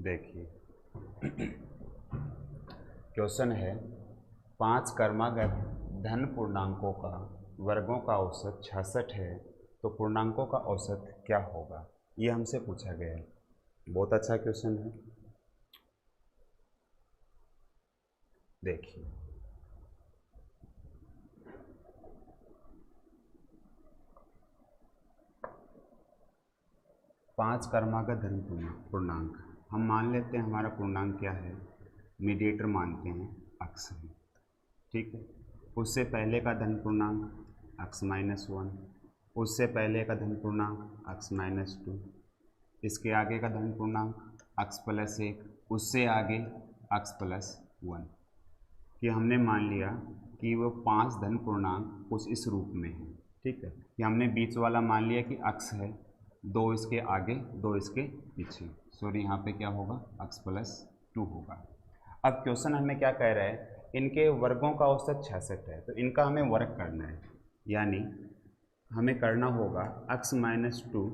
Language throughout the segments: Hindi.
देखिए क्वेश्चन है 5 क्रमागत धन पूर्णांकों का वर्गों का औसत 66 है तो पूर्णांकों का औसत क्या होगा। ये हमसे पूछा गया है। बहुत अच्छा क्वेश्चन है। देखिए पांच क्रमागत धन पूर्णांक हम मान लेते हैं। हमारा पूर्णांक क्या है, मीडिएटर मानते हैं अक्स है, ठीक है। उससे पहले का धन पूर्णांक अक्स माइनस 1, उससे पहले का धन पूर्णांक अक्स माइनस 2, इसके आगे का धन पूर्णांक अक्स प्लस 1, उससे आगे अक्स प्लस 1। कि हमने मान लिया कि वो 5 धन पूर्णांक कुछ इस रूप में है, ठीक है। कि हमने बीच वाला मान लिया कि अक्स है, 2 इसके आगे 2 इसके पीछे, सॉरी यहाँ पे क्या होगा अक्स प्लस 2 होगा। अब क्वेश्चन हमें क्या कह रहा है, इनके वर्गों का औसत 66 है तो इनका हमें वर्ग करना है। यानी हमें करना होगा अक्स माइनस 2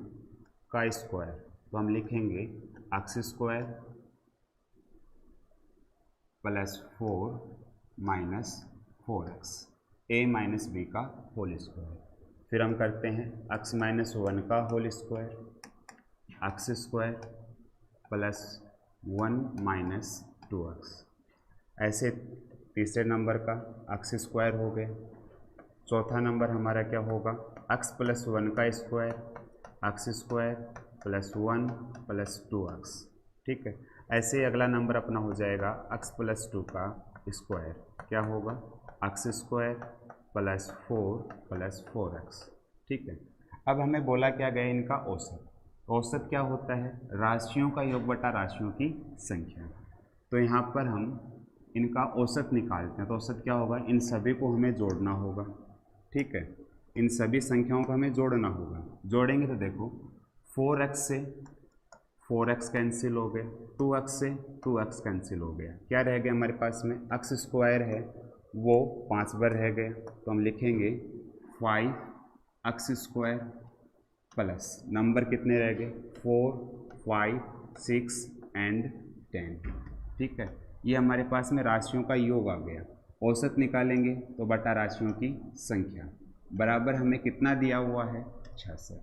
का स्क्वायर, तो हम लिखेंगे x square plus 4 minus 4x a minus B का होल स्क्वायर। फिर हम करते हैं अक्स माइनस 1 का whole square, x square plus 1 minus 2x। ऐसे तीसरे नंबर का अक्स स्क्वायर हो गया। चौथा नंबर हमारा क्या होगा, अक्स प्लस 1 का square, x square plus 1 plus 2x, ठीक है। ऐसे ही अगला नंबर अपना हो जाएगा अक्स प्लस 2 का स्क्वायर, क्या होगा अक्स स्क्वायर प्लस 4 प्लस 4x, ठीक है। अब हमें बोला क्या गया इनका औसत। औसत क्या होता है, राशियों का योग बटा राशियों की संख्या। तो यहाँ पर हम इनका औसत निकालते हैं तो औसत क्या होगा, इन सभी को हमें जोड़ना होगा, ठीक है। इन सभी संख्याओं को हमें जोड़ना होगा। जोड़ेंगे तो देखो 4x से 4x कैंसिल हो गए, 2x से 2x कैंसिल हो गया, क्या रह गया हमारे पास में अक्स स्क्वायर है वो 5 बार रह गया, तो हम लिखेंगे 5 अक्स स्क्वायर प्लस नंबर कितने रह गए 4, 5, 6 एंड 10, ठीक है। ये हमारे पास में राशियों का योग आ गया। औसत निकालेंगे तो बटा राशियों की संख्या बराबर हमें कितना दिया हुआ है 66।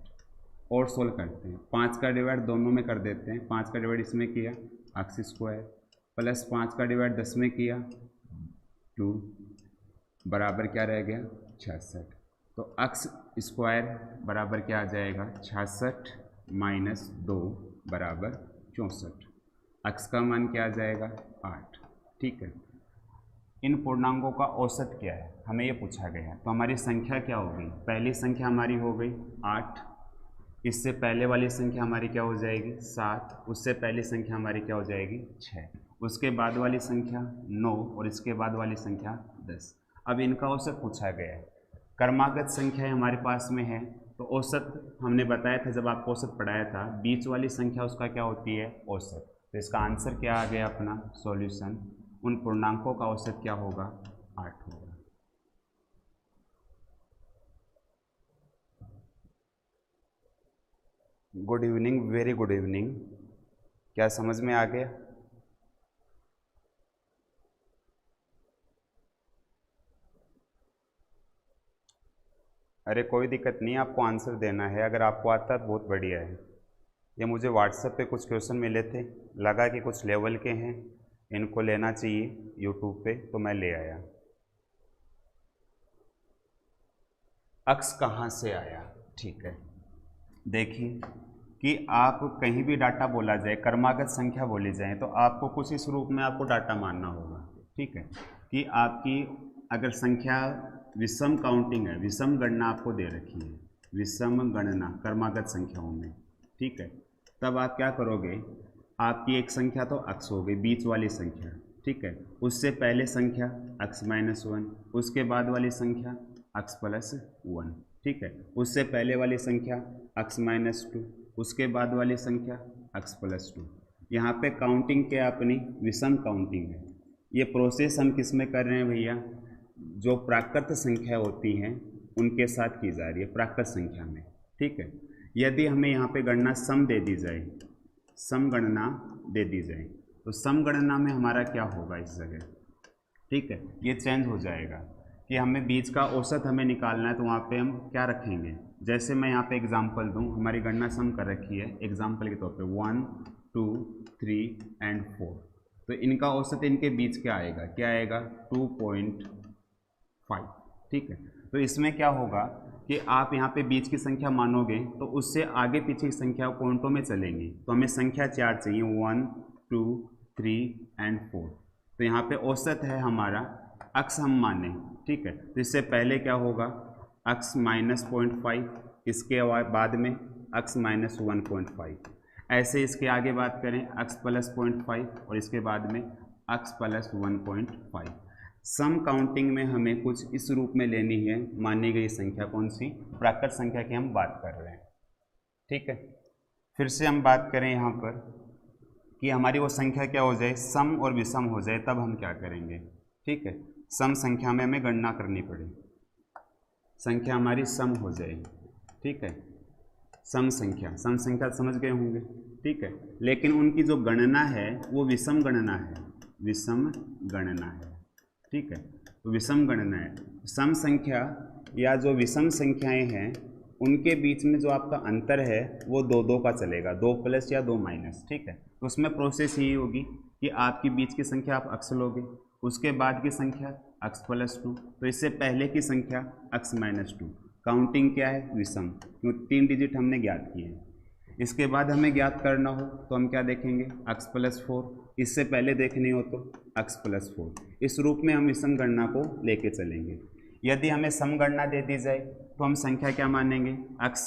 और सोल्व करते हैं, 5 का डिवाइड दोनों में कर देते हैं। 5 का डिवाइड इसमें किया अक्स स्क्वायर प्लस 5 का डिवाइड 10 में किया 2 बराबर क्या रह गया 66। तो अक्स स्क्वायर बराबर क्या आ जाएगा 66 माइनस 2 बराबर 64। अक्स का मान क्या आ जाएगा 8, ठीक है। इन पूर्णांकों का औसत क्या है हमें ये पूछा गया है। तो हमारी संख्या क्या हो गई, पहली संख्या हमारी हो गई 8, इससे पहले वाली संख्या हमारी क्या हो जाएगी 7, उससे पहली संख्या हमारी क्या हो जाएगी 6, उसके बाद वाली संख्या 9 और इसके बाद वाली संख्या 10। अब इनका औसत पूछा गया है। क्रमागत संख्या हमारे पास में है तो औसत हमने बताया था जब आपको औसत पढ़ाया था, बीच वाली संख्या उसका क्या होती है औसत। तो इसका आंसर क्या आ गया अपना सॉल्यूशन, उन पूर्णांकों का औसत क्या होगा 8 होगा। Good evening, very good evening. क्या समझ में आ गया? अरे कोई दिक्कत नहीं, आपको आंसर देना है। अगर आपको आता है तो बहुत बढ़िया है। ये मुझे व्हाट्सएप पे कुछ क्वेश्चन मिले थे, लगा कि कुछ लेवल के हैं, इनको लेना चाहिए यूट्यूब पे, तो मैं ले आया। अक्स कहाँ से आया, ठीक है। देखिए कि आप कहीं भी डाटा बोला जाए, क्रमागत संख्या बोली जाए, तो आपको कुछ इस रूप में आपको डाटा मानना होगा, ठीक है। कि आपकी अगर संख्या विषम काउंटिंग है, विषम गणना आपको दे रखी है, विषम गणना क्रमागत संख्याओं में, ठीक है। तब आप क्या करोगे, आपकी एक संख्या तो अक्स हो गई बीच वाली संख्या, ठीक है। उससे पहले संख्या अक्स माइनस 1, उसके बाद वाली संख्या अक्स प्लस 1, ठीक है। उससे पहले वाली संख्या अक्स माइनस 2, उसके बाद वाली संख्या अक्स प्लस 2। यहाँ पे काउंटिंग क्या अपनी विषम काउंटिंग है। ये प्रोसेस हम किस में कर रहे हैं भैया, जो प्राकृत संख्या होती हैं उनके साथ की जा रही है, प्राकृत संख्या में, ठीक है। यदि हमें यहाँ पे गणना सम दे दी जाए, सम गणना दे दी जाए तो सम गणना में हमारा क्या होगा इस जगह, ठीक है, ये चेंज हो जाएगा कि हमें बीच का औसत हमें निकालना है, तो वहाँ पे हम क्या रखेंगे। जैसे मैं यहाँ पे एग्जांपल दूँ, हमारी गणना सम कर रखी है एग्जांपल के तौर पे 1 2 3 एंड 4, तो इनका औसत इनके बीच क्या आएगा, 2.5, ठीक है। तो इसमें क्या होगा कि आप यहाँ पे बीच की संख्या मानोगे तो उससे आगे पीछे की संख्या पॉइंटों में चलेंगी, तो हमें संख्या 4 चाहिए, 1 2 3 एंड 4। तो यहाँ पे औसत है हमारा, अक्स हम माने, ठीक है। तो इससे पहले क्या होगा, अक्स -0.5, इसके बाद में अक्स -1.5, ऐसे इसके आगे बात करें अक्स +0.5 और इसके बाद में अक्स +1.5। सम काउंटिंग में हमें कुछ इस रूप में लेनी है, मानी गई संख्या कौन सी, प्राकृत संख्या की हम बात कर रहे हैं, ठीक है। फिर से हम बात करें यहाँ पर कि हमारी वो संख्या क्या हो जाए, सम और विषम हो जाए, तब हम क्या करेंगे, ठीक है। सम संख्या में हमें गणना करनी पड़े, संख्या हमारी सम हो जाए, ठीक है, सम संख्या समझ गए होंगे, ठीक है। लेकिन उनकी जो गणना है वो विषम गणना है, विषम गणना है, ठीक है। तो विषम गणना है, सम संख्या या जो विषम संख्याएं हैं उनके बीच में जो आपका अंतर है वो 2 का चलेगा, 2 प्लस या 2 माइनस, ठीक है। तो उसमें प्रोसेस यही होगी कि आपकी बीच की संख्या आप अक्स लोगे, उसके बाद की संख्या अक्स +2, तो इससे पहले की संख्या अक्स -2। काउंटिंग क्या है, विषम, क्यों 3 डिजिट हमने ज्ञात किए हैं। इसके बाद हमें ज्ञात करना हो तो हम क्या देखेंगे, अक्स +4, इससे पहले देखनी हो तो अक्स +4। इस रूप में हम विषम गणना को लेके चलेंगे। यदि हमें सम गणना दे दी जाए तो हम संख्या क्या मानेंगे, अक्स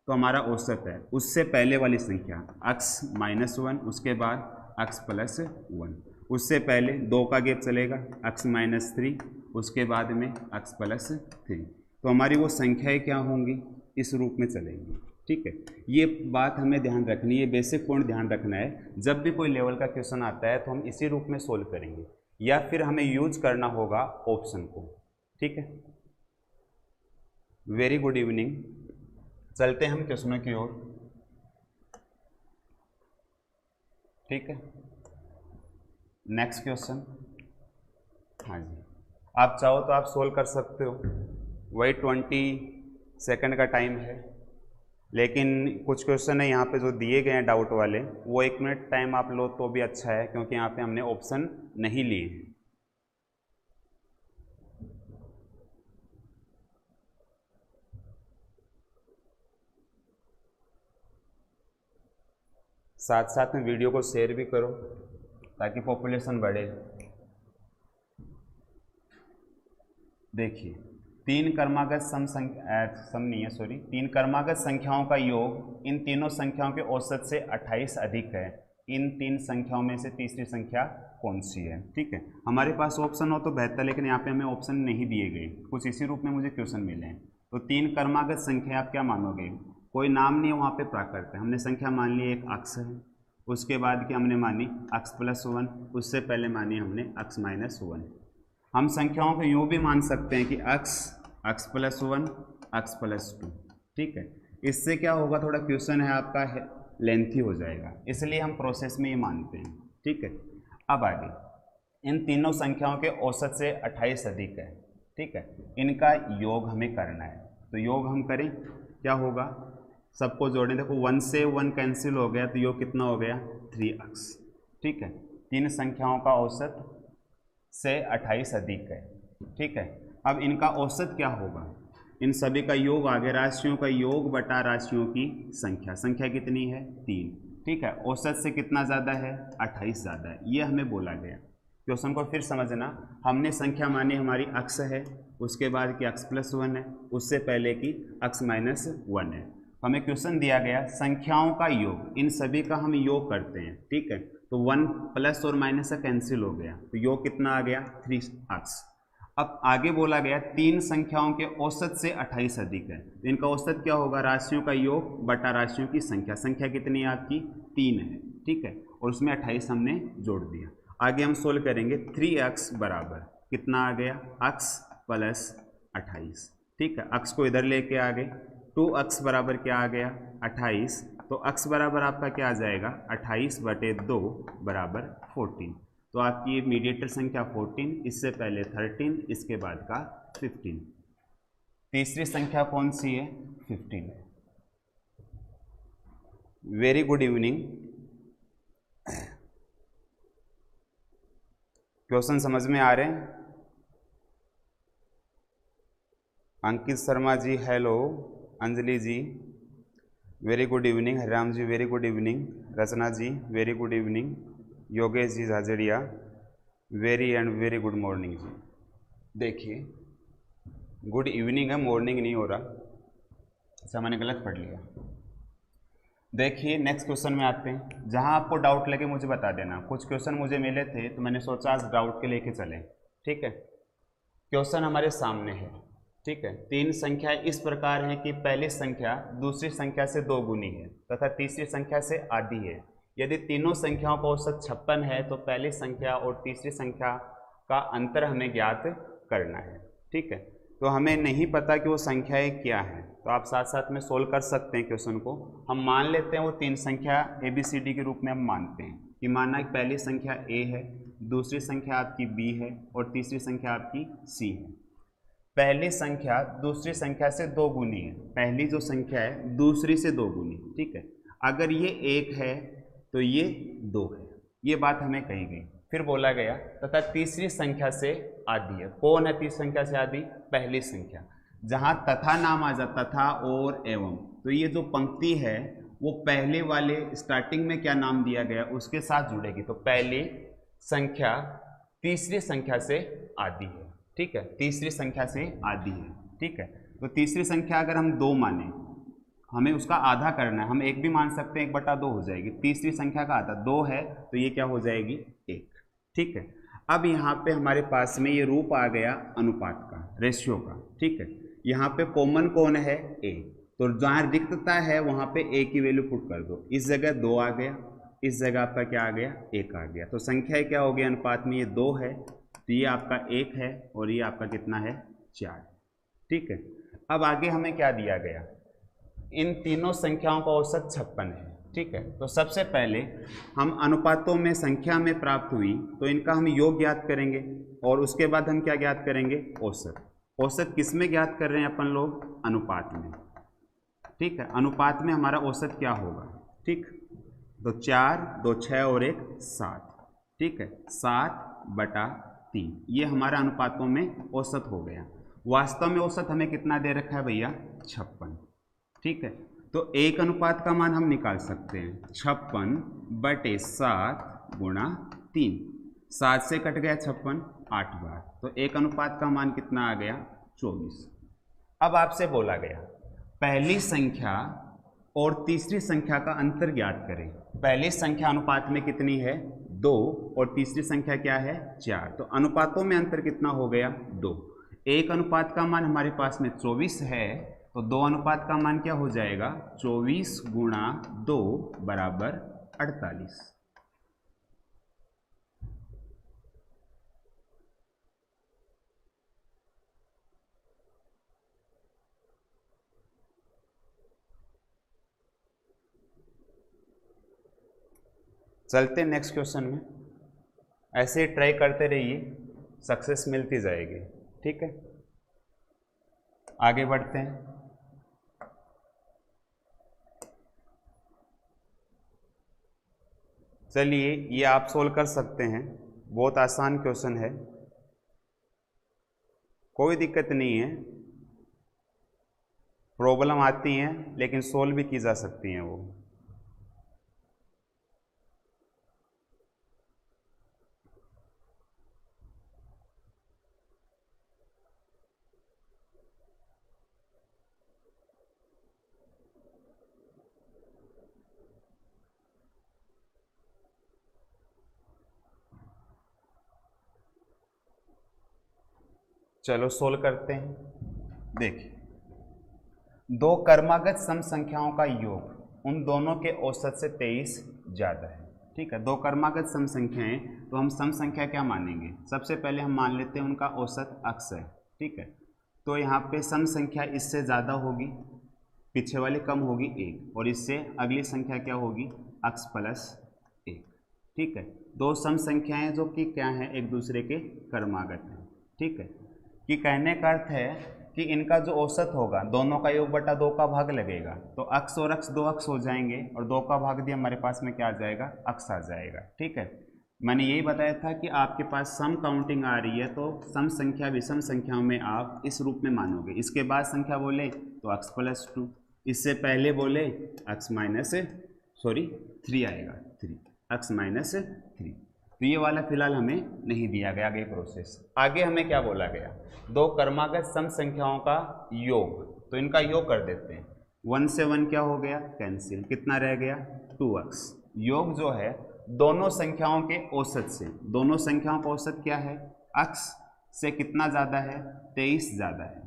तो हमारा औसत है, उससे पहले वाली संख्या अक्स -1, उसके बाद अक्स +1, उससे पहले 2 का गैप चलेगा, अक्स -3, उसके बाद में अक्स +3। तो हमारी वो संख्याएं क्या होंगी, इस रूप में चलेंगी, ठीक है। ये बात हमें ध्यान रखनी है, बेसिक पॉइंट ध्यान रखना है। जब भी कोई लेवल का क्वेश्चन आता है तो हम इसी रूप में सोल्व करेंगे, या फिर हमें यूज करना होगा ऑप्शन को, ठीक है। वेरी गुड इवनिंग, चलते हैं हम क्वेश्चनों की ओर, ठीक है। नेक्स्ट क्वेश्चन, हाँ जी, आप चाहो तो आप सोल्व कर सकते हो, वही 20 सेकंड का टाइम है, लेकिन कुछ क्वेश्चन है यहाँ पे जो दिए गए हैं डाउट वाले, वो 1 मिनट टाइम आप लो तो भी अच्छा है, क्योंकि यहाँ पे हमने ऑप्शन नहीं लिए हैं। साथ साथ में वीडियो को शेयर भी करो ताकि पॉपुलेशन बढ़े। देखिए, 3 क्रमागत तीन क्रमागत संख्याओं का योग इन तीनों संख्याओं के औसत से 28 अधिक है। इन 3 संख्याओं में से तीसरी संख्या कौन सी है, ठीक है। हमारे पास ऑप्शन हो तो बेहतर, लेकिन यहाँ पे हमें ऑप्शन नहीं दिए गए, कुछ इसी रूप में मुझे क्वेश्चन मिले हैं। तो 3 क्रमागत संख्या आप क्या मानोगे, कोई नाम नहीं है वहाँ पे, प्राकृत है, हमने संख्या मान ली एक अक्स है, उसके बाद की हमने मानी अक्स +1, उससे पहले मानी हमने अक्स -1। हम संख्याओं को यूँ भी मान सकते हैं कि अक्स +1 अक्स +2, ठीक है। इससे क्या होगा, थोड़ा क्वेश्चन है आपका लेंथी हो जाएगा, इसलिए हम प्रोसेस में ये मानते हैं, ठीक है। अब आगे, इन तीनों संख्याओं के औसत से 28 अधिक है, ठीक है, इनका योग हमें करना है। तो योग हम करें, क्या होगा, सबको जोड़ें, देखो 1 से 1 कैंसिल हो गया, तो योग कितना हो गया, 3x, ठीक है। 3 संख्याओं का औसत से 28 अधिक है, ठीक है। अब इनका औसत क्या होगा, इन सभी का योग आ गया, राशियों का योग बटा राशियों की संख्या, संख्या कितनी है 3, ठीक है। औसत से कितना ज़्यादा है, 28 ज़्यादा है, ये हमें बोला गया। क्वेश्चन को फिर समझना, हमने संख्या मानी हमारी अक्स है, उसके बाद की अक्स +1 है, उससे पहले की अक्स -1 है। हमें क्वेश्चन दिया गया संख्याओं का योग, इन सभी का हम योग करते हैं, ठीक है। तो 1 प्लस और माइनस का कैंसिल हो गया, तो योग कितना आ गया, 3x। अब आगे बोला गया 3 संख्याओं के औसत से 28 अधिक है, तो इनका औसत क्या होगा, राशियों का योग बटा राशियों की संख्या, संख्या कितनी है आपकी 3 है, ठीक है, और उसमें 28 हमने जोड़ दिया। आगे हम सोल्व करेंगे, 3x बराबर कितना आ गया, x + 28, ठीक है। x को इधर लेके आ गए, 2x बराबर क्या आ गया, 28, तो अक्स बराबर आपका क्या आ जाएगा 28/2 बराबर 14। तो आपकी मीडिएटर संख्या 14, इससे पहले 13, इसके बाद का 15। तीसरी संख्या कौन सी है 15। Very good evening. क्वेश्चन समझ में आ रहे हैं? Ankit Sharma ji hello, Anjali ji very good evening, Hariram ji very good evening, Rachna ji very good evening, Yogesh ji Jhajharia very and very good morning ji. देखिए गुड इवनिंग है, मॉर्निंग नहीं हो रहा, ऐसा मैंने गलत पढ़ लिया। देखिए नेक्स्ट क्वेश्चन में आते हैं। जहां आपको डाउट लगे मुझे बता देना। कुछ क्वेश्चन मुझे मिले थे तो मैंने सोचा आज डाउट के लेके चलें, ठीक है। क्वेश्चन हमारे सामने है, ठीक है। तीन संख्या इस प्रकार है कि पहली संख्या दूसरी संख्या से 2 गुनी है तथा तीसरी संख्या से आधी है। यदि तीनों संख्याओं का औसत 56 है तो पहली संख्या और तीसरी संख्या का अंतर हमें ज्ञात करना है, ठीक है। तो हमें नहीं पता कि वो संख्याएं क्या हैं, तो आप साथ साथ में सोल्व कर सकते हैं क्वेश्चन को। हम मान लेते हैं वो तीन संख्या ABCD के रूप में हम मानते हैं कि माना कि पहली संख्या A है, दूसरी संख्या आपकी B है और तीसरी संख्या आपकी C है। पहली संख्या दूसरी संख्या से 2 गुनी है, पहली जो संख्या है दूसरी से 2 गुनी, ठीक है। अगर ये 1 है तो ये 2 है, ये बात हमें कही गई। फिर बोला गया तथा तीसरी संख्या से आधी है। कौन है तीसरी संख्या से आधी? पहली संख्या। जहां तथा नाम आ जाता तथा और एवं, तो ये जो पंक्ति है वो पहले वाले स्टार्टिंग में क्या नाम दिया गया उसके साथ जुड़ेगी। तो पहली संख्या तीसरी संख्या से आधी है, ठीक है, तीसरी संख्या से आधी है, ठीक है। तो तीसरी संख्या अगर हम 2 माने, हमें उसका आधा करना है, हम 1 भी मान सकते हैं, 1/2 हो जाएगी। तीसरी संख्या का आधा 2 है तो ये क्या हो जाएगी 1, ठीक है। अब यहाँ पे हमारे पास में ये रूप आ गया अनुपात का, रेशियो का, ठीक है। यहाँ पे कॉमन कौन है A, तो जहाँ रिक्तता है वहाँ पे A की वैल्यू पुट कर दो। इस जगह 2 आ गया, इस जगह आपका क्या आ गया 1 आ गया। तो संख्या क्या हो गया अनुपात में, ये 2 है तो ये आपका 1 है और ये आपका कितना है 4, ठीक है। अब आगे हमें क्या दिया गया, इन तीनों संख्याओं का औसत 56 है, ठीक है। तो सबसे पहले हम अनुपातों में संख्या में प्राप्त हुई तो इनका हम योग ज्ञात करेंगे और उसके बाद हम क्या ज्ञात करेंगे औसत। औसत किस में ज्ञात कर रहे हैं अपन लोग? अनुपात में, ठीक है। अनुपात में हमारा औसत क्या होगा, ठीक। तो 4, 2, 6 और 1 7, ठीक है, 7/3 ये हमारा अनुपातों में औसत हो गया। वास्तव में औसत हमें कितना दे रखा है भैया 56, ठीक है। तो एक अनुपात का मान हम निकाल सकते हैं 56/7 गुणा 3, 7 से कट गया 56 8 बार, तो एक अनुपात का मान कितना आ गया 24। अब आपसे बोला गया पहली संख्या और तीसरी संख्या का अंतर ज्ञात करें। पहली संख्या अनुपात में कितनी है 2 और तीसरी संख्या क्या है 4, तो अनुपातों में अंतर कितना हो गया 2। एक अनुपात का मान हमारे पास में 24 है तो 2 अनुपात का मान क्या हो जाएगा 24 गुणा 2 बराबर 48। चलते नेक्स्ट क्वेश्चन में, ऐसे ट्राई करते रहिए, सक्सेस मिलती जाएगी, ठीक है। आगे बढ़ते हैं। चलिए ये आप सोल्व कर सकते हैं, बहुत आसान क्वेश्चन है, कोई दिक्कत नहीं है। प्रॉब्लम आती हैं लेकिन सोल्व भी की जा सकती हैं वो। चलो सोल्व करते हैं। देखिए, दो कर्मागत सम संख्याओं का योग उन दोनों के औसत से 23 ज़्यादा है, ठीक है। दो कर्मागत सम संख्याएं, तो हम सम संख्या क्या मानेंगे? सबसे पहले हम मान लेते हैं उनका औसत अक्स है, ठीक है। तो यहाँ पे सम संख्या इससे ज़्यादा होगी, पीछे वाली कम होगी 1 और इससे अगली संख्या क्या होगी x प्लस 1। ठीक है, दो सम संख्याएं जो कि क्या हैं एक दूसरे के क्रमागत हैं। ठीक है, कि कहने का अर्थ है कि इनका जो औसत होगा दोनों का योग बटा 2 का भाग लगेगा तो x और x 2x हो जाएंगे और 2 का भाग दिया हमारे पास में क्या आ जाएगा x आ जाएगा। ठीक है, मैंने यही बताया था कि आपके पास सम काउंटिंग आ रही है तो सम संख्या विषम संख्याओं में आप इस रूप में मानोगे। इसके बाद संख्या बोले तो x प्लस 2, इससे पहले बोले x माइनस 3 आएगा, 3 x माइनस 3। तो ये वाला फिलहाल हमें नहीं दिया गया आगे प्रोसेस। आगे हमें क्या बोला गया, दो क्रमागत सम संख्याओं का योग, तो इनका योग कर देते हैं। 1 से 1 क्या हो गया कैंसिल, कितना रह गया 2x। योग जो है दोनों संख्याओं के औसत से, दोनों संख्याओं का औसत क्या है x से कितना ज़्यादा है 23 ज़्यादा है,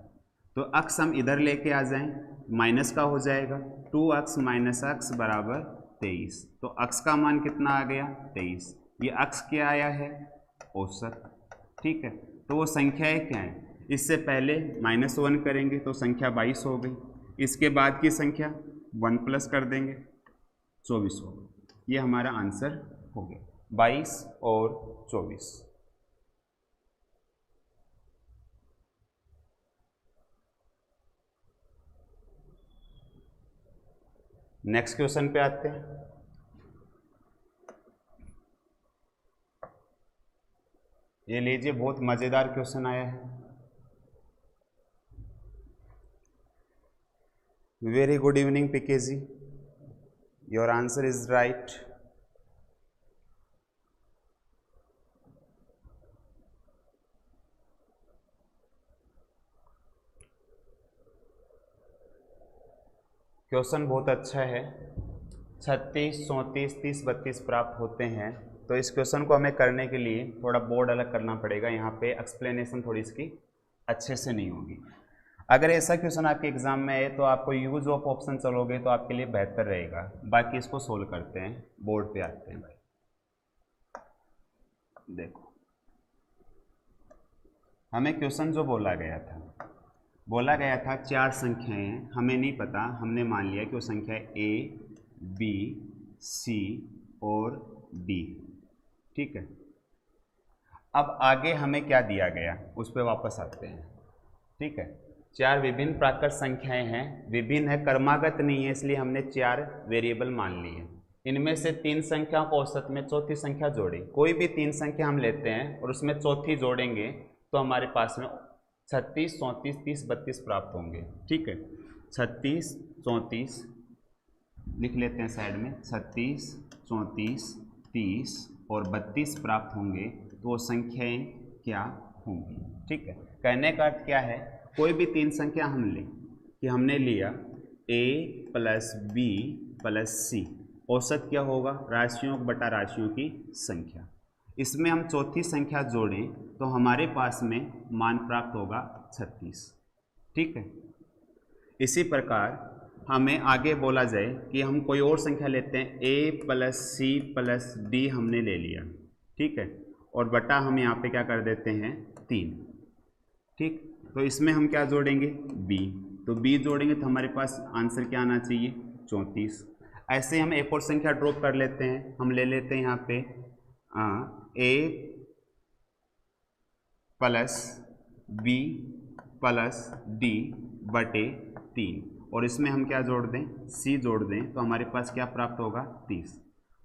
तो x हम इधर लेके आ जाएं माइनस का हो जाएगा 2x माइनस x बराबर 23। तो x का मान कितना आ गया 23, ये x क्या आया है औसत। ठीक है, तो वो संख्याएं क्या है, इससे पहले -1 करेंगे तो संख्या 22 हो गई, इसके बाद की संख्या 1 प्लस कर देंगे 24 हो गई। ये हमारा आंसर हो गया 22 और 24। नेक्स्ट क्वेश्चन पे आते हैं। ये लीजिए बहुत मज़ेदार क्वेश्चन आया है। Very good evening PK ji, your answer is right. Question बहुत अच्छा है। 36, 34, 30, 32 प्राप्त होते हैं। तो इस क्वेश्चन को हमें करने के लिए थोड़ा बोर्ड अलग करना पड़ेगा, यहाँ पे एक्सप्लेनेशन थोड़ी इसकी अच्छे से नहीं होगी। अगर ऐसा क्वेश्चन आपके एग्जाम में है तो आपको यूज ऑफ ऑप्शन चलोगे तो आपके लिए बेहतर रहेगा। बाकी इसको सोल्व करते हैं, बोर्ड पे आते हैं भाई। देखो हमें क्वेश्चन जो बोला गया था 4 संख्याएं, हमें नहीं पता, हमने मान लिया कि वो संख्या A, B, C और D। ठीक है, अब आगे हमें क्या दिया गया उस पर वापस आते हैं। ठीक है, 4 विभिन्न प्राकृत संख्याएं हैं, विभिन्न है क्रमागत नहीं है, इसलिए हमने 4 वेरिएबल मान लिए। इनमें से 3 संख्याओं को औसत में चौथी संख्या जोड़ी। कोई भी 3 संख्या हम लेते हैं और उसमें चौथी जोड़ेंगे तो हमारे पास में 36, 34, 30, 32 प्राप्त होंगे। ठीक है, 36, 34 लिख लेते हैं साइड में, 36, 34, 30 और 32 प्राप्त होंगे। तो वो संख्याएं क्या होंगी। ठीक है, कहने का अर्थ क्या है, कोई भी 3 संख्या हम लें कि हमने लिया A plus B plus C, औसत क्या होगा राशियों बटा राशियों की संख्या। इसमें हम चौथी संख्या जोड़ें तो हमारे पास में मान प्राप्त होगा 36। ठीक है, इसी प्रकार हमें आगे बोला जाए कि हम कोई और संख्या लेते हैं, A plus C plus D हमने ले लिया। ठीक है, और बटा हम यहाँ पे क्या कर देते हैं 3। ठीक, तो इसमें हम क्या जोड़ेंगे B, तो B जोड़ेंगे तो हमारे पास आंसर क्या आना चाहिए 34। ऐसे हम एक और संख्या ड्रॉप कर लेते हैं, हम ले लेते हैं यहाँ पे A plus B plus D बटे 3 और इसमें हम क्या जोड़ दें C जोड़ दें तो हमारे पास क्या प्राप्त होगा 30।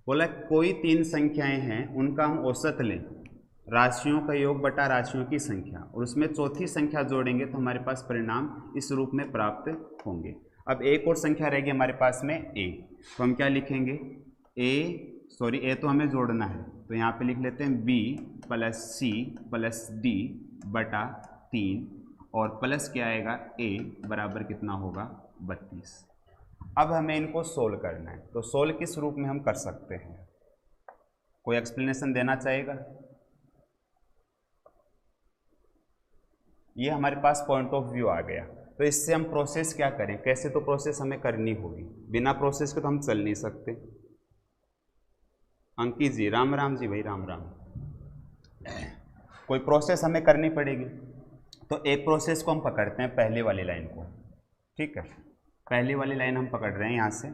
बोला कोई 3 संख्याएं हैं उनका हम औसत लें, राशियों का योग बटा राशियों की संख्या, और उसमें चौथी संख्या जोड़ेंगे तो हमारे पास परिणाम इस रूप में प्राप्त होंगे। अब एक और संख्या रहेगी हमारे पास में A, तो हम क्या लिखेंगे A तो हमें जोड़ना है तो यहाँ पे लिख लेते हैं B plus C plus D बटा 3 और प्लस क्या आएगा A बराबर कितना होगा 32। अब हमें इनको सोल्व करना है, तो सोल्व किस रूप में हम कर सकते हैं, कोई एक्सप्लेनेशन देना चाहेगा। ये हमारे पास पॉइंट ऑफ व्यू आ गया, तो इससे हम प्रोसेस क्या करें, कैसे, तो प्रोसेस हमें करनी होगी, बिना प्रोसेस के तो हम चल नहीं सकते। अंकित जी राम राम जी, भाई राम राम। कोई प्रोसेस हमें करनी पड़ेगी, तो एक प्रोसेस को हम पकड़ते हैं पहले वाली लाइन को। ठीक है, पहली वाली लाइन हम पकड़ रहे हैं, यहाँ से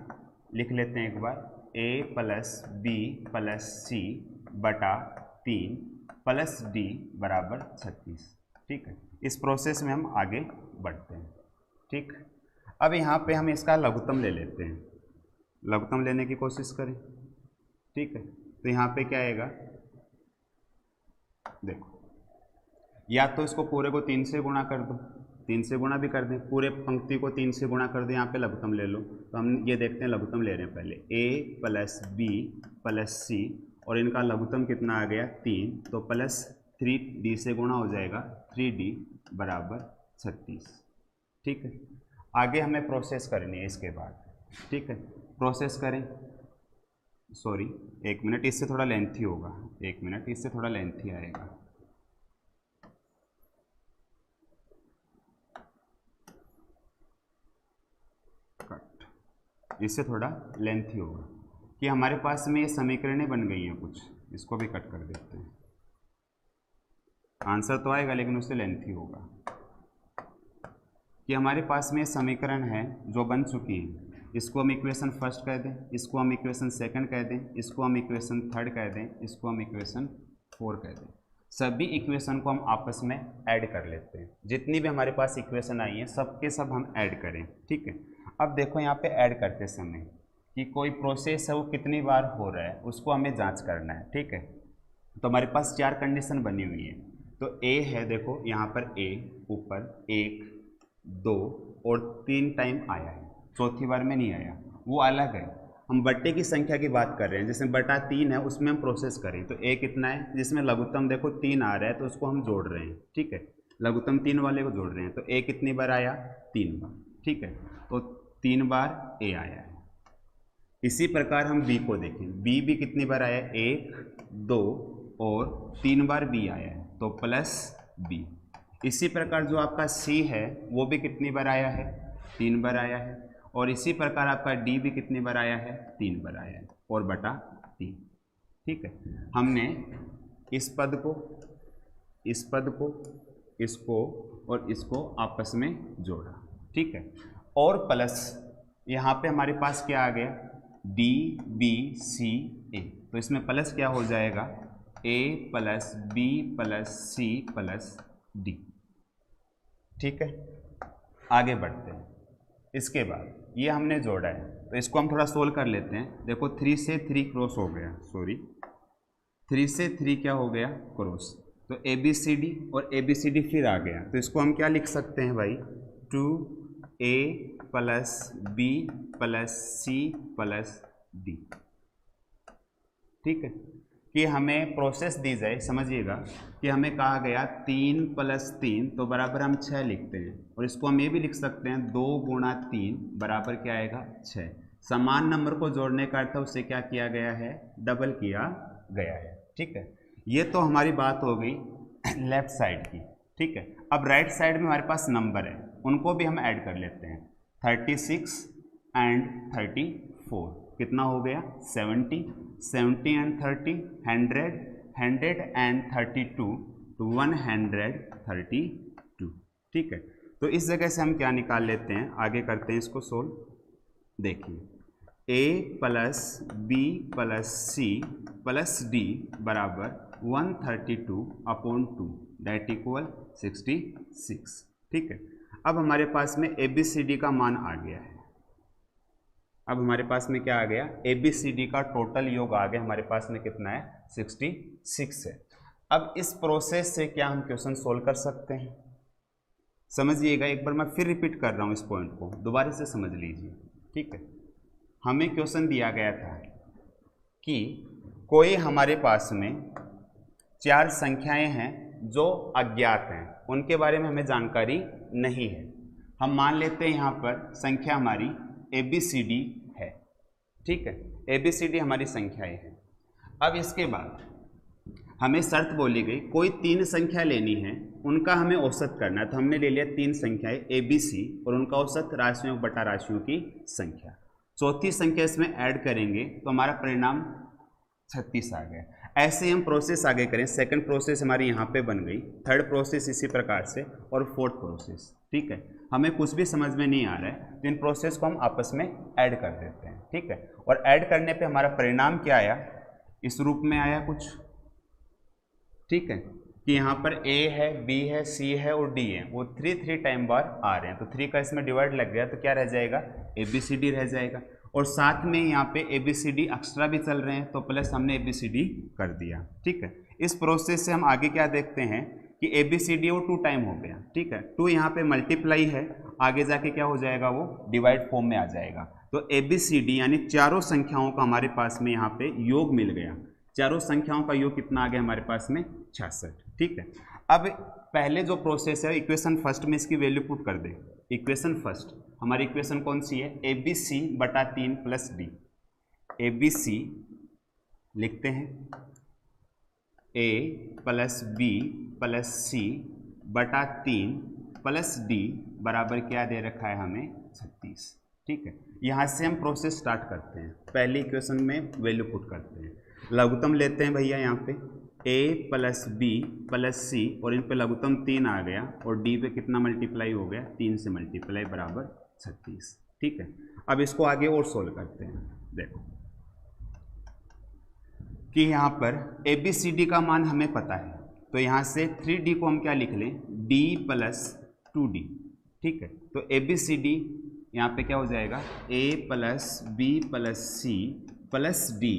लिख लेते हैं एक बार, a प्लस बी प्लस सी बटा 3 प्लस डी बराबर 36। ठीक है, इस प्रोसेस में हम आगे बढ़ते हैं। ठीक, अब यहाँ पे हम इसका लघुत्तम ले लेते हैं, लघुत्तम लेने की कोशिश करें। ठीक है, तो यहाँ पे क्या आएगा, देखो, या तो इसको पूरे को 3 से गुणा कर दो, 3 से गुणा भी कर दें, पूरे पंक्ति को 3 से गुणा कर दें, यहाँ पे लघुत्तम ले लो। तो हम ये देखते हैं, लघुत्तम ले रहे हैं पहले, a प्लस बी प्लस सी, और इनका लघुत्तम कितना आ गया 3, तो प्लस 3d से गुणा हो जाएगा, 3d बराबर 36। ठीक है, आगे हमें प्रोसेस करनी है इसके बाद। ठीक है, प्रोसेस करें, सॉरी 1 मिनट, इससे थोड़ा लेंथी होगा, 1 मिनट, इससे थोड़ा लेंथी आएगा। इससे थोड़ा लेंथी होगा कि हमारे पास में ये समीकरणें बन गई हैं कुछ, इसको भी कट कर देते हैं। आंसर तो आएगा लेकिन उससे लेंथी होगा कि हमारे पास में समीकरण है जो बन चुकी है, इसको हम इक्वेशन फर्स्ट कह दें, इसको हम इक्वेशन सेकंड कह दें, इसको हम इक्वेशन थर्ड कह दें, इसको हम इक्वेशन 4 कह दें। सभी इक्वेशन को हम आपस में ऐड कर लेते हैं, जितनी भी हमारे पास इक्वेशन आई हैं सबके सब हम ऐड करें। ठीक है, अब देखो यहाँ पे ऐड करते समय कि कोई प्रोसेस है वो कितनी बार हो रहा है, उसको हमें जांच करना है। ठीक है, तो हमारे पास 4 कंडीशन बनी हुई है। तो A है, देखो यहाँ पर A ऊपर 1 2 और 3 टाइम आया है, चौथी बार में नहीं आया, वो अलग है। हम बट्टे की संख्या की बात कर रहे हैं, जिसमें बटा 3 है उसमें हम प्रोसेस करें। तो A कितना है, जिसमें लघुत्तम देखो 3 आ रहा है, तो उसको हम जोड़ रहे हैं। ठीक है, लघुत्तम 3 वाले को जोड़ रहे हैं, तो A कितनी बार आया, 3 बार। ठीक है, तो 3 बार A आया है। इसी प्रकार हम B को देखें, B भी कितनी बार आया, 1 2 और 3 बार B आया है, तो प्लस B। इसी प्रकार जो आपका C है वो भी कितनी बार आया है, 3 बार आया है। और इसी प्रकार आपका D भी कितनी बार आया है, 3 बार आया है, और बटा 3। ठीक है, हमने इस पद को, इस पद को, इसको और इसको आपस में जोड़ा। ठीक है, और प्लस यहाँ पे हमारे पास क्या आ गया, D B C A, तो इसमें प्लस क्या हो जाएगा, A plus B plus C plus D। ठीक है, आगे बढ़ते हैं। इसके बाद ये हमने जोड़ा है, तो इसको हम थोड़ा सोल्व कर लेते हैं। देखो 3 से 3 क्रॉस हो गया, सॉरी 3 से 3 क्या हो गया, क्रॉस, तो ABCD और ABCD फिर आ गया, तो इसको हम क्या लिख सकते हैं भाई, 2A plus B plus C plus D। ठीक है, कि हमें प्रोसेस दी जाए, समझिएगा कि हमें कहा गया 3 प्लस 3 तो बराबर हम 6 लिखते हैं, और इसको हम ये भी लिख सकते हैं 2 गुणा 3 बराबर क्या आएगा, 6। समान नंबर को जोड़ने का अर्थ उससे क्या किया गया है, डबल किया गया है। ठीक है, ये तो हमारी बात हो गई लेफ्ट साइड की। ठीक है, अब राइट साइड में हमारे पास नंबर है, उनको भी हम ऐड कर लेते हैं। 36 एंड 34 कितना हो गया, 70, 70 एंड 30 100, 100 एंड 32 तो 132। ठीक है, तो इस जगह से हम क्या निकाल लेते हैं, आगे करते हैं इसको सोल्व। देखिए A plus B plus C plus D बराबर 132/2 दैट इक्वल 66। ठीक है, अब हमारे पास में ABCD का मान आ गया है। अब हमारे पास में क्या आ गया, ABCD का टोटल योग आ गया, हमारे पास में कितना है, 66 है। अब इस प्रोसेस से क्या हम क्वेश्चन सोल्व कर सकते हैं, समझिएगा, एक बार मैं फिर रिपीट कर रहा हूँ, इस पॉइंट को दोबारा से समझ लीजिए। ठीक है, हमें क्वेश्चन दिया गया था कि कोई हमारे पास में 4 संख्याएं हैं जो अज्ञात हैं, उनके बारे में हमें जानकारी नहीं है। हम मान लेते हैं यहाँ पर संख्या हमारी ABCD है। ठीक है, ABCD हमारी संख्याएं हैं। अब इसके बाद हमें शर्त बोली गई कोई 3 संख्या लेनी है, उनका हमें औसत करना है, तो हमने ले लिया 3 संख्याएं ABC और उनका औसत राशियों बटा राशियों की संख्या। चौथी संख्या इसमें ऐड करेंगे तो हमारा परिणाम 36 आ गया। ऐसे हम प्रोसेस आगे करें, सेकंड प्रोसेस हमारी यहाँ पे बन गई, थर्ड प्रोसेस इसी प्रकार से, और फोर्थ प्रोसेस। ठीक है, हमें कुछ भी समझ में नहीं आ रहा है तो इन प्रोसेस को हम आपस में ऐड कर देते हैं। ठीक है, और ऐड करने पे हमारा परिणाम क्या आया, इस रूप में आया कुछ। ठीक है, कि यहाँ पर A है, B है, C है और D है, वो 3 टाइम बार आ रहे हैं, तो 3 का इसमें डिवाइड लग गया तो क्या रह जाएगा, ABCD रह जाएगा। और साथ में यहाँ पे ABCD एक्स्ट्रा भी चल रहे हैं तो प्लस हमने ABCD कर दिया। ठीक है, इस प्रोसेस से हम आगे क्या देखते हैं कि ABCD वो 2 टाइम हो गया। ठीक है, 2 यहाँ पे मल्टीप्लाई है, आगे जाके क्या हो जाएगा, वो डिवाइड फॉर्म में आ जाएगा। तो ABCD यानी चारों संख्याओं का हमारे पास में यहाँ पे योग मिल गया। चारों संख्याओं का योग कितना आ गया हमारे पास में, 66। ठीक है, अब पहले जो प्रोसेस है इक्वेशन फर्स्ट में इसकी वैल्यू पुट कर दे। इक्वेशन फर्स्ट हमारी इक्वेशन कौन सी है, ABC बटा 3 प्लस D। ABC लिखते हैं A plus B plus C बटा 3 प्लस D बराबर क्या दे रखा है हमें, 36। ठीक है, यहाँ से हम प्रोसेस स्टार्ट करते हैं, पहली इक्वेशन में वैल्यू पुट करते हैं, लघुत्तम लेते हैं भैया यहाँ पे A plus B plus C और इन पे लघुत्तम 3 आ गया और D पे कितना मल्टीप्लाई हो गया, 3 से मल्टीप्लाई बराबर 36। ठीक है, अब इसको आगे और सोल्व करते हैं। देखो कि यहाँ पर ABCD का मान हमें पता है तो यहाँ से 3D को हम क्या लिख लें, D प्लस 2D। ठीक है, तो ABCD यहाँ पे क्या हो जाएगा, A plus B plus C plus D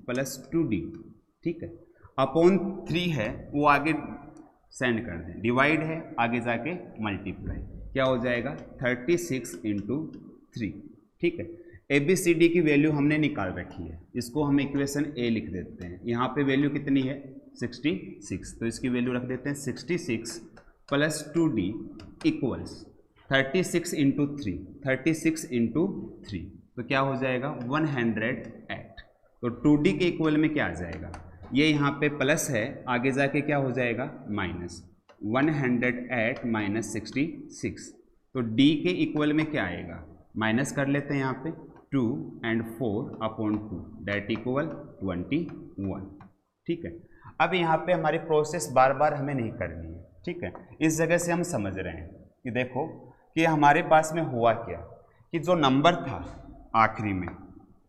plus 2D। ठीक है, अपॉन 3 है वो आगे सेंड कर दें, डिवाइड है आगे जाके मल्टीप्लाई, क्या हो जाएगा 36 इंटू 3। ठीक है, ABCD की वैल्यू हमने निकाल रखी है, इसको हम इक्वेशन A लिख देते हैं। यहाँ पे वैल्यू कितनी है, 66, तो इसकी वैल्यू रख देते हैं 66 plus 2D equals 36 into 3, 36 into 3 तो क्या हो जाएगा 108। तो 2D के इक्वल में क्या आ जाएगा, ये यहाँ पे प्लस है, आगे जाके क्या हो जाएगा माइनस, 108 माइनस 66। तो D के इक्वल में क्या आएगा, माइनस कर लेते हैं यहाँ पे 2 and 4 अपॉन 2 डेट इक्वल 21। ठीक है, अब यहाँ पे हमारी प्रोसेस बार बार हमें नहीं करनी है। ठीक है, इस जगह से हम समझ रहे हैं कि देखो कि हमारे पास में हुआ क्या, कि जो नंबर था आखिरी में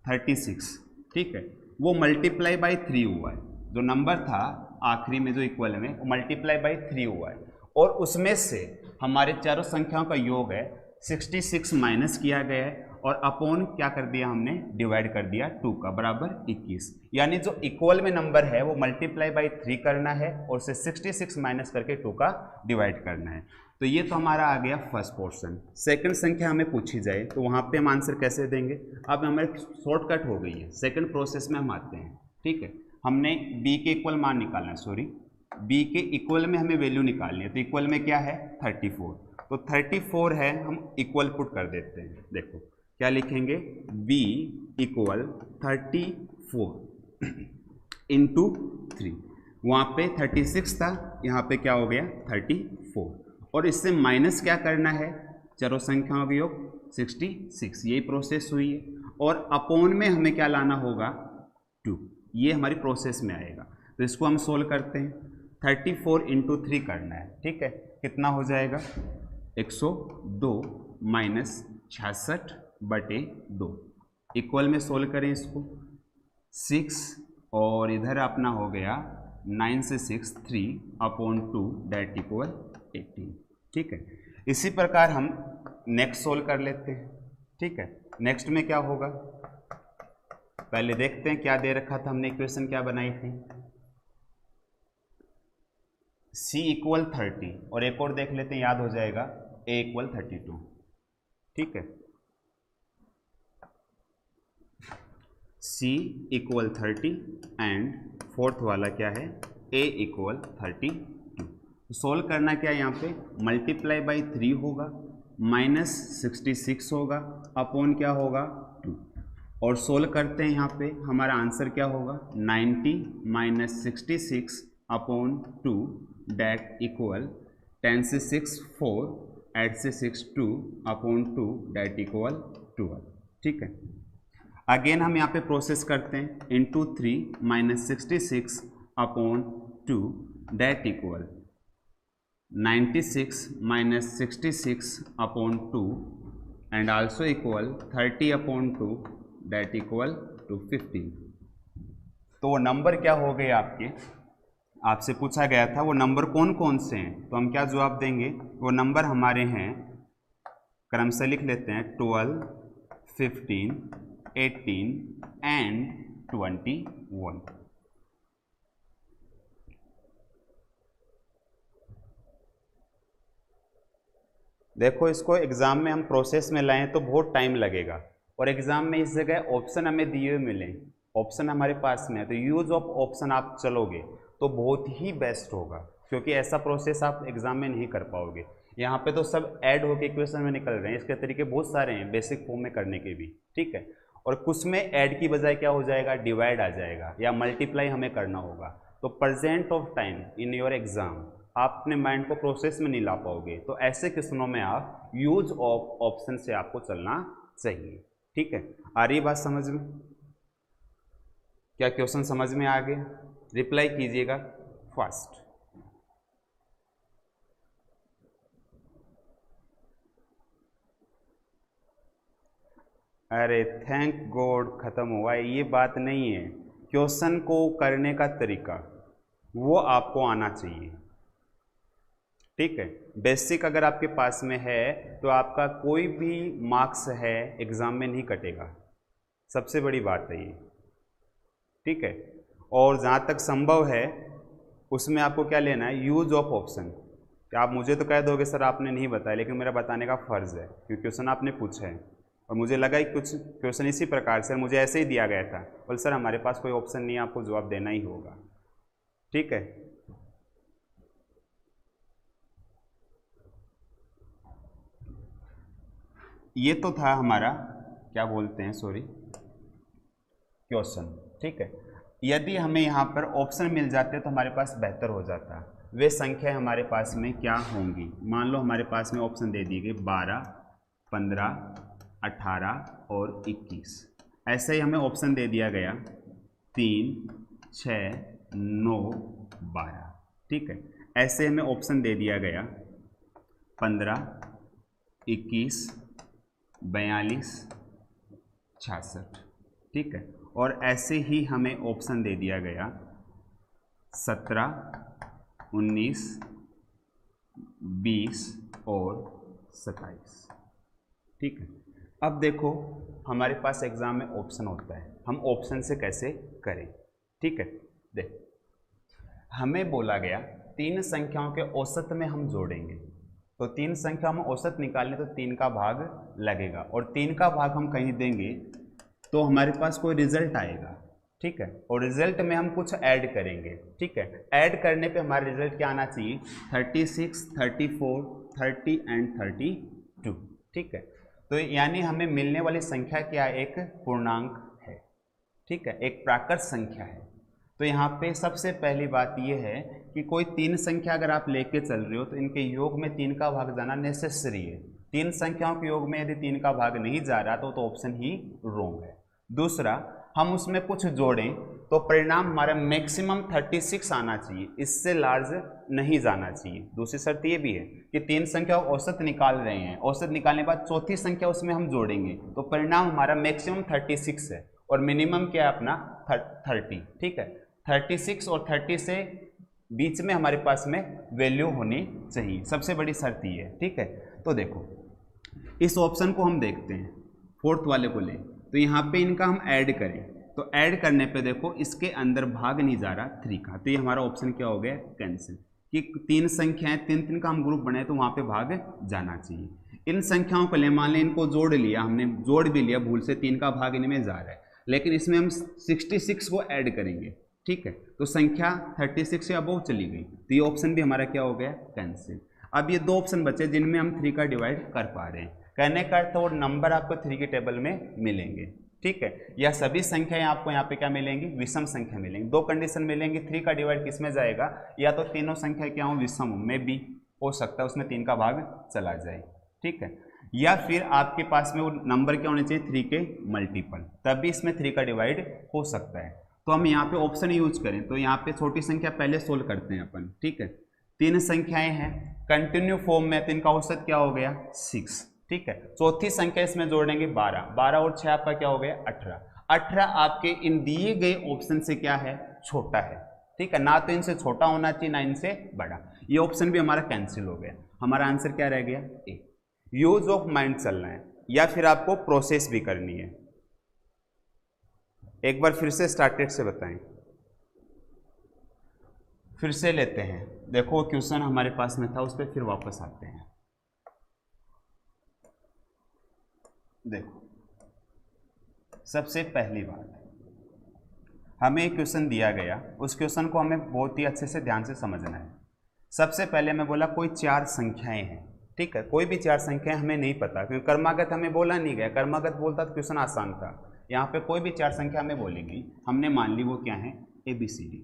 36, ठीक है, वो मल्टीप्लाई बाई 3 हुआ है। जो नंबर था आखिरी में जो इक्वल में वो मल्टीप्लाई बाई 3 हुआ है और उसमें से हमारे चारों संख्याओं का योग है 66 माइनस किया गया है और अपॉन क्या कर दिया हमने, डिवाइड कर दिया 2 का बराबर 21। यानी जो इक्वल में नंबर है वो मल्टीप्लाई बाई 3 करना है और उसे 66 माइनस करके 2 का डिवाइड करना है। तो ये तो हमारा आ गया फर्स्ट पोर्शन। सेकंड संख्या हमें पूछी जाए तो वहाँ पे हम आंसर कैसे देंगे, अब हमें शॉर्टकट हो गई है, सेकंड प्रोसेस में हम आते हैं। ठीक है, हमने b के इक्वल मान निकालना है, सॉरी b के इक्वल में हमें वैल्यू निकालनी है। तो इक्वल में क्या है 34, तो 34 है, हम इक्वल पुट कर देते हैं। देखो क्या लिखेंगे, b इक्वल 34 इंटू 3, वहाँ पे 36 था, यहाँ पे क्या हो गया 34 और इससे माइनस क्या करना है, चारों संख्याओं का योग 66, यही प्रोसेस हुई है। और अपॉन में हमें क्या लाना होगा 2, ये हमारी प्रोसेस में आएगा। तो इसको हम सोल्व करते हैं, 34 इंटू 3 करना है। ठीक है, कितना हो जाएगा 102 माइनस 66 बटे 2, इक्वल में सोल्व करें इसको 6 और इधर अपना हो गया 9 से 6 3 अपॉन 2 डेट इक्वल 18। ठीक है, इसी प्रकार हम नेक्स्ट सोल्व कर लेते हैं। ठीक है, नेक्स्ट में क्या होगा पहले देखते हैं, क्या दे रखा था हमने, इक्वेशन क्या बनाई थी, c इक्वल 30 और एक और देख लेते हैं, याद हो जाएगा a इक्वल 32। ठीक है, c इक्वल 30 एंड फोर्थ वाला क्या है a इक्वल 32। सोल्व करना क्या है, यहाँ पे मल्टीप्लाई बाई 3 होगा, माइनस 66 होगा, अपॉन क्या होगा 2 और सोल्व करते हैं। यहाँ पे हमारा आंसर क्या होगा 90 माइनस 66 अपॉन 2 डेट इक्वल 10 से 6 4, 8 से 6 2 अपॉन 2 डेट इक्वल 12। ठीक है, अगेन हम यहाँ पे प्रोसेस करते हैं, into 3 minus 66 upon 2 that equal 96 minus 66 upon 2 and also equal 30 upon 2 that equal to 15। तो वो नंबर क्या हो गए आपके, आपसे पूछा गया था वो नंबर कौन कौन से हैं, तो हम क्या जवाब देंगे, वो नंबर हमारे हैं, क्रम से लिख लेते हैं 12, 15, 18 एंड 21। देखो इसको एग्जाम में हम प्रोसेस में लाएं तो बहुत टाइम लगेगा, और एग्जाम में इस जगह ऑप्शन हमें दिए हुए मिले, ऑप्शन हमारे पास में है, तो यूज ऑफ ऑप्शन आप चलोगे तो बहुत ही बेस्ट होगा, क्योंकि ऐसा प्रोसेस आप एग्जाम में नहीं कर पाओगे। यहाँ पे तो सब ऐड होके इक्वेशन में निकल रहे हैं, इसके तरीके बहुत सारे हैं बेसिक फॉर्म में करने के भी, ठीक है। और कुछ में ऐड की बजाय क्या हो जाएगा, डिवाइड आ जाएगा या मल्टीप्लाई हमें करना होगा। तो present of time in your exam आप अपने माइंड को प्रोसेस में नहीं ला पाओगे, तो ऐसे क्वेश्चनों में आप यूज ऑफ ऑप्शन से आपको चलना चाहिए, ठीक है। आ रही बात समझ में, क्या क्वेश्चन समझ में आ गया, रिप्लाई कीजिएगा फास्ट। अरे थैंक गॉड खत्म हुआ है, ये बात नहीं है, क्वेश्चन को करने का तरीका वो आपको आना चाहिए, ठीक है। बेसिक अगर आपके पास में है तो आपका कोई भी मार्क्स है एग्जाम में नहीं कटेगा, सबसे बड़ी बात है ये, ठीक है। और जहाँ तक संभव है उसमें आपको क्या लेना है, यूज ऑफ ऑप्शन। आप मुझे तो कह दोगे सर आपने नहीं बताया, लेकिन मेरा बताने का फ़र्ज़ है क्योंकि क्वेश्चन आपने पूछा है और मुझे लगा कि कुछ क्वेश्चन इसी प्रकार से मुझे ऐसे ही दिया गया था, बोल सर हमारे पास कोई ऑप्शन नहीं है, आपको जवाब देना ही होगा, ठीक है। ये तो था हमारा क्या बोलते हैं, सॉरी, क्वेश्चन, ठीक है। यदि हमें यहाँ पर ऑप्शन मिल जाते तो हमारे पास बेहतर हो जाता। वे संख्या हमारे पास में क्या होंगी, मान लो हमारे पास में ऑप्शन दे दिए गए 12, 15, 18 और 21। ऐसे ही हमें ऑप्शन दे दिया गया 3, 6, 9, 12, ठीक है। ऐसे हमें ऑप्शन दे दिया गया 15, 21, 42, 66, ठीक है। और ऐसे ही हमें ऑप्शन दे दिया गया 17, 19, 20 और 27, ठीक है। अब देखो हमारे पास एग्जाम में ऑप्शन होता है, हम ऑप्शन से कैसे करें, ठीक है। देख हमें बोला गया 3 संख्याओं के औसत में हम जोड़ेंगे, तो 3 संख्या में औसत निकालने तो 3 का भाग लगेगा, और 3 का भाग हम कहीं देंगे तो हमारे पास कोई रिजल्ट आएगा, ठीक है। और रिजल्ट में हम कुछ ऐड करेंगे, ठीक है। ऐड करने पे हमारा रिजल्ट क्या आना चाहिए, 36, 34, 30 एंड 32, ठीक है। तो यानी हमें मिलने वाली संख्या क्या, एक पूर्णांक है, ठीक है, एक प्राकृत संख्या है। तो यहाँ पे सबसे पहली बात यह है कि कोई 3 संख्या अगर आप लेके चल रहे हो तो इनके योग में 3 का भाग जाना नेसेसरी है। 3 संख्याओं के योग में यदि 3 का भाग नहीं जा रहा तो ऑप्शन ही रॉन्ग है। दूसरा, हम उसमें कुछ जोड़ें तो परिणाम हमारा मैक्सिमम 36 आना चाहिए, इससे लार्ज नहीं जाना चाहिए। दूसरी शर्त ये भी है कि 3 संख्या औसत निकाल रहे हैं, औसत निकालने के बाद चौथी संख्या उसमें हम जोड़ेंगे तो परिणाम हमारा मैक्सिमम 36 है और मिनिमम क्या है अपना 30, ठीक है। 36 और 30 से बीच में हमारे पास में वैल्यू होनी चाहिए, सबसे बड़ी शर्त ये है, ठीक है। तो देखो इस ऑप्शन को हम देखते हैं, 4th वाले को लें, तो यहाँ पे इनका हम ऐड करें तो ऐड करने पे देखो इसके अंदर भाग नहीं जा रहा 3 का, तो ये हमारा ऑप्शन क्या हो गया, कैंसिल। कि 3 संख्याएं 3 का हम ग्रुप बनाए तो वहाँ पे भाग जाना चाहिए। इन संख्याओं को ले, मान लें इनको जोड़ लिया, हमने जोड़ भी लिया, भूल से 3 का भाग इनमें जा रहा है, लेकिन इसमें हम 66 को ऐड करेंगे, ठीक है। तो संख्या 36 से अबव चली गई, तो ये ऑप्शन भी हमारा क्या हो गया, कैंसिल। अब ये 2 ऑप्शन बचे जिनमें हम 3 का डिवाइड कर पा रहे हैं, कहने का अर्थ वो नंबर आपको 3 के टेबल में मिलेंगे, ठीक है। या सभी संख्याएं आपको यहाँ पे क्या मिलेंगी, विषम संख्या मिलेंगी। 2 कंडीशन मिलेंगी, 3 का डिवाइड किस में जाएगा, या तो तीनों संख्या क्या हो, विषम में भी हो सकता है उसमें 3 का भाग चला जाए, ठीक है। या फिर आपके पास में वो नंबर क्या होने चाहिए, 3 के मल्टीपल, तब भी इसमें 3 का डिवाइड हो सकता है। तो हम यहाँ पे ऑप्शन यूज करें तो यहाँ पे छोटी संख्या पहले सोल्व करते हैं अपन, ठीक है। 3 संख्याएं हैं कंटिन्यू फॉर्म में, तो इनका औसत क्या हो गया 6, ठीक है। चौथी संख्या इसमें जोड़ेंगे 12, 12 और 6 आपका क्या हो गया 18, 18 आपके इन दिए गए ऑप्शन से क्या है छोटा है, ठीक है। ना तो इनसे छोटा होना चाहिए ना इनसे बड़ा, ये ऑप्शन भी हमारा कैंसिल हो गया। हमारा आंसर क्या रह गया ए। यूज ऑफ माइंड चलना है या फिर आपको प्रोसेस भी करनी है। एक बार फिर से स्टार्टेड से बताएं, फिर से लेते हैं। देखो क्वेश्चन हमारे पास में था उस पर फिर वापस आते हैं। देखो सबसे पहली बात, हमें एक क्वेश्चन दिया गया, उस क्वेश्चन को हमें बहुत ही अच्छे से ध्यान से समझना है। सबसे पहले मैं बोला कोई 4 संख्याएं हैं, ठीक है। कोई भी 4 संख्याएं हमें नहीं पता क्योंकि कर्मागत हमें बोला नहीं गया, कर्मागत बोलता तो क्वेश्चन आसान था। यहाँ पे कोई भी 4 संख्या हमें बोलेगी, हमने मान ली वो क्या है ABCD,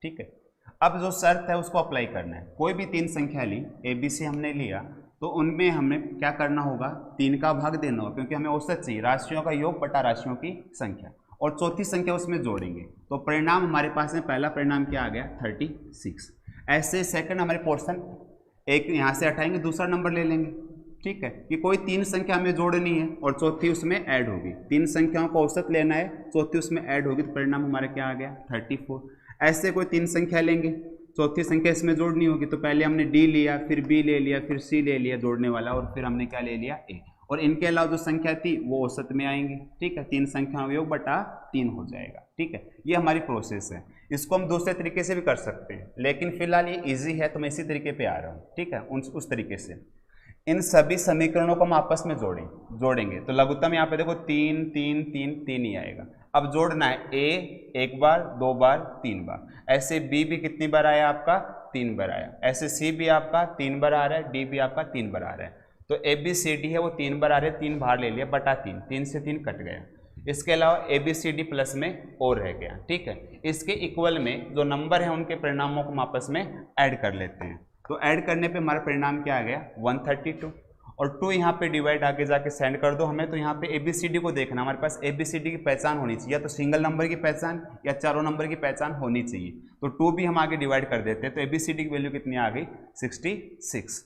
ठीक है। अब जो शर्त है उसको अप्लाई करना है। कोई भी 3 संख्या ली, ABC हमने लिया, तो उनमें हमें क्या करना होगा 3 का भाग देना होगा क्योंकि हमें औसत चाहिए, राशियों का योग बटा राशियों की संख्या, और चौथी संख्या उसमें जोड़ेंगे तो परिणाम हमारे पास में पहला परिणाम क्या आ गया 36। ऐसे सेकंड हमारे पोर्शन एक यहाँ से हटाएंगे, दूसरा नंबर ले लेंगे, ठीक है। कि कोई 3 संख्या हमें जोड़नी है और चौथी उसमें ऐड होगी, 3 संख्याओं का औसत लेना है, चौथी उसमें ऐड होगी, तो परिणाम हमारा क्या आ गया 34। ऐसे कोई 3 संख्या लेंगे, चौथी संख्या इसमें जोड़नी होगी, तो पहले हमने D लिया, फिर B ले लिया, फिर C ले लिया जोड़ने वाला, और फिर हमने क्या ले लिया A, और इनके अलावा जो संख्या थी वो औसत में आएंगी, ठीक है। 3 संख्याओं का योग बटा 3 हो जाएगा, ठीक है। ये हमारी प्रोसेस है। इसको हम दूसरे तरीके से भी कर सकते हैं, लेकिन फिलहाल ये इजी है तो मैं इसी तरीके पे आ रहा हूँ, ठीक है। उस तरीके से इन सभी समीकरणों को हम आपस में जोड़ेंगे तो लघुत्तम यहाँ पे देखो 3 3 3 3 ही आएगा। अब जोड़ना है A एक बार, 2 बार, 3 बार, ऐसे B भी कितनी बार आया आपका 3 बार आया, ऐसे C भी आपका 3 बार आ रहा है, D भी आपका 3 बार आ रहा है। तो ABCD है वो 3 बार आ रहे हैं, 3 बाहर ले लिया बटा 3, 3 से 3 कट गया। इसके अलावा ABCD प्लस में और रह गया, ठीक है। इसके इक्वल में जो नंबर है उनके परिणामों को हम आपस में ऐड कर लेते हैं, तो ऐड करने पे हमारा परिणाम क्या आ गया 132, और 2 यहाँ पे डिवाइड आगे जाके सेंड कर दो हमें। तो यहाँ पे ABCD को देखना, हमारे पास ABCD की पहचान होनी चाहिए, या तो सिंगल नंबर की पहचान या चारों नंबर की पहचान होनी चाहिए। तो 2 भी हम आगे डिवाइड कर देते हैं, तो ABCD की वैल्यू कितनी आ गई 66।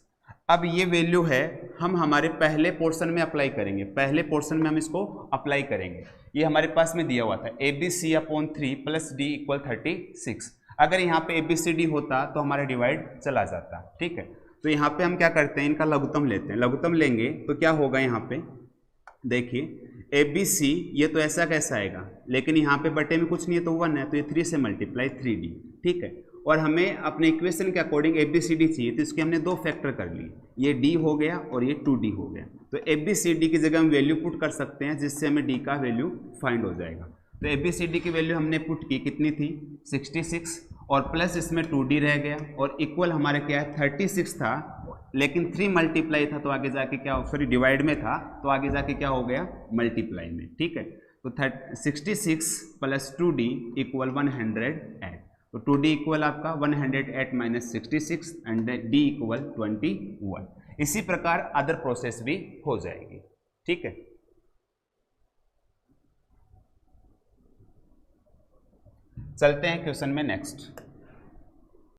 अब ये वैल्यू है हम हमारे पहले पोर्शन में अप्लाई करेंगे, पहले पोर्शन में हम इसको अप्लाई करेंगे। ये हमारे पास में दिया हुआ था ABC/3 + D = 36। अगर यहाँ पे ABCD होता तो हमारा डिवाइड चला जाता, ठीक है। तो यहाँ पे हम क्या करते हैं, इनका लघुत्तम लेते हैं। लघुत्तम लेंगे तो क्या होगा, यहाँ पे देखिए ABC ये तो ऐसा कैसा आएगा, लेकिन यहाँ पे बटे में कुछ नहीं है तो 1 है, तो ये 3 से मल्टीप्लाई 3D, ठीक है। और हमें अपने इक्वेशन के अकॉर्डिंग ABCD चाहिए, तो इसके हमने 2 फैक्टर कर लिए, ये D हो गया और ये 2D हो गया। तो ABCD की जगह हम वैल्यू पुट कर सकते हैं, जिससे हमें D का वैल्यू फाइंड हो जाएगा। तो ABCD की वैल्यू हमने पुट की, कितनी थी 66, और प्लस इसमें 2D रह गया, और इक्वल हमारे क्या है 36 था, लेकिन 3 मल्टीप्लाई था तो आगे जाके क्या, सॉरी डिवाइड में था तो आगे जाके क्या हो गया मल्टीप्लाई में, ठीक है। तो 66 + 2D = 108, तो 2D इक्वल आपका 108 - 66 एंड D = 21। इसी प्रकार अदर प्रोसेस भी हो जाएगी, ठीक है। चलते हैं क्वेश्चन में नेक्स्ट।